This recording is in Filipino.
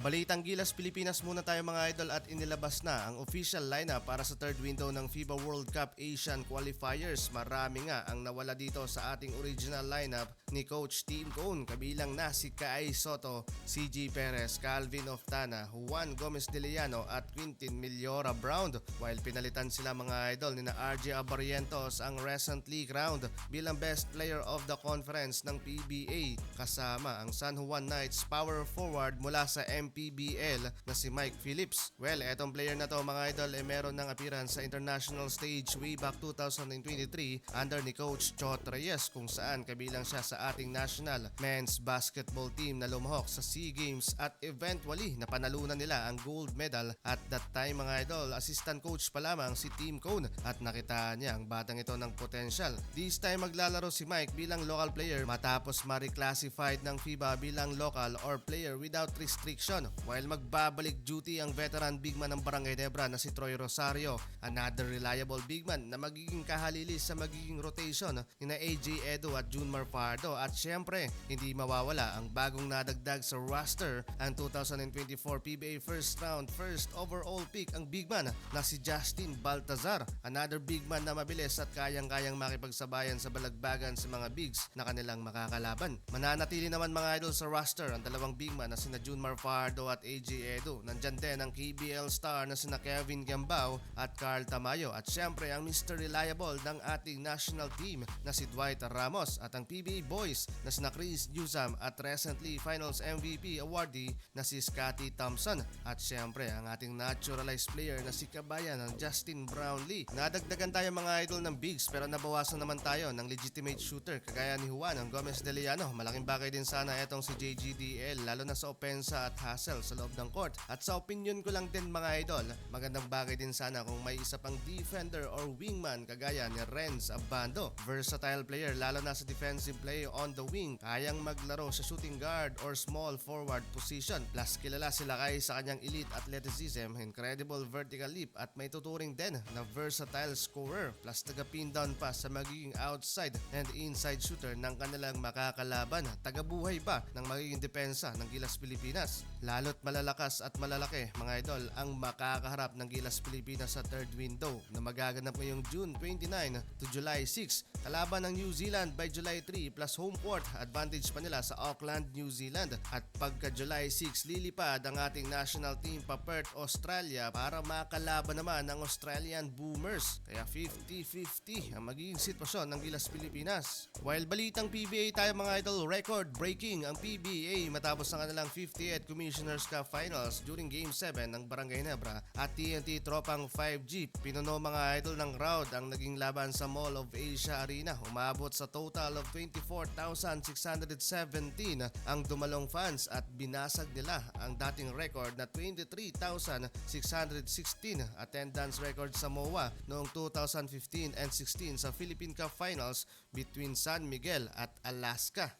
Balitang Gilas Pilipinas muna tayo mga idol at inilabas na ang official lineup para sa third window ng FIBA World Cup Asian Qualifiers. Marami nga ang nawala dito sa ating original lineup ni Coach Tim Cone, kabilang na si Kai Soto, CG Perez, Calvin Oftana, Juan Gomez de Liano at Quintin Millora Brown, while pinalitan sila mga idol ni na RJ Abarientos ang recently crowned bilang best player of the conference ng PBA, kasama ang San Juan Knights power forward mula sa MPBL na si Mike Phillips. Well, etong player na to mga idol meron ng appearance sa international stage way back 2023 under ni Coach Chot Reyes, kung saan kabilang siya sa ating national men's basketball team na lumahok sa SEA Games at eventually napanalunan nila ang gold medal. At that time mga idol, assistant coach pa lamang si Tim Cone at nakita niya ang batang ito ng potential. This time maglalaro si Mike bilang local player matapos ma-reclassified ng FIBA bilang local or player without restriction, while magbabalik duty ang veteran bigman ng Barangay Nebra na si Troy Rosario, another reliable bigman na magiging kahalili sa magiging rotation ni na AJ Edo at Junmar Fardo. At syempre, hindi mawawala ang bagong nadagdag sa roster, ang 2024 PBA first round first overall pick, ang bigman na si Justin Baltazar, another bigman na mabilis at kayang-kayang makipagsabayan sa balagbagan sa mga bigs na kanilang makakalaban. Mananatili naman mga idol sa roster ang dalawang bigman na sina Junmar Fardo at AJ Edo. Nandyan din ang KBL star na sina Kevin Gambao at Carl Tamayo, at syempre ang Mr. Reliable ng ating national team na si Dwight Ramos, at ang PBA boys na sina Chris Newsam at recently finals MVP awardee na si Scotty Thompson, at syempre ang ating naturalized player na si kabayan ng Justin Brownlee. Nadagdagan tayo mga idol ng bigs pero nabawasan naman tayo ng legitimate shooter kagaya ni Juan Gomez de Liano. Malaking bagay din sana etong si JGDL, lalo na sa opensa at hustle sa loob ng court. At sa opinion ko lang din mga idol, magandang bagay din sana kung may isa pang defender or wingman kagaya ni Renz Abando. Versatile player lalo na sa defensive play on the wing, kayang maglaro sa shooting guard or small forward position. Plus kilala sila kay sa kanyang elite athleticism, incredible vertical leap at may tuturing din na versatile scorer, plus taga-pin down pa sa magiging outside and inside shooter ng kanilang makakalaban. Tagabuhay pa ng magiging depensa ng Gilas Pilipinas. Lalo't malalakas at malalaki mga idol ang makakaharap ng Gilas Pilipinas sa third window na magaganap ngayong June 29 to July 6. Kalaban ng New Zealand by July 3 plus home court advantage pa nila sa Auckland, New Zealand. At pagka July 6 lilipad ang ating national team pa Perth, Australia para makalaban naman ang Australian Boomers. Kaya 50-50 ang magiging sitwasyon ng Gilas Pilipinas. While balitang PBA tayo mga idol, record breaking ang PBA matapos ang kanilang 58th Commissioners Cup Finals during Game 7 ng Barangay Nebra at TNT Tropang 5G. Pinuno mga idol ng crowd ang naging laban sa Mall of Asia Arena. Umabot sa total of 24,617 ang dumalong fans at binasag nila ang dating record na 23,616 attendance record sa MOA noong 2015 and 16 sa Philippine Cup Finals between San Miguel at Alaska.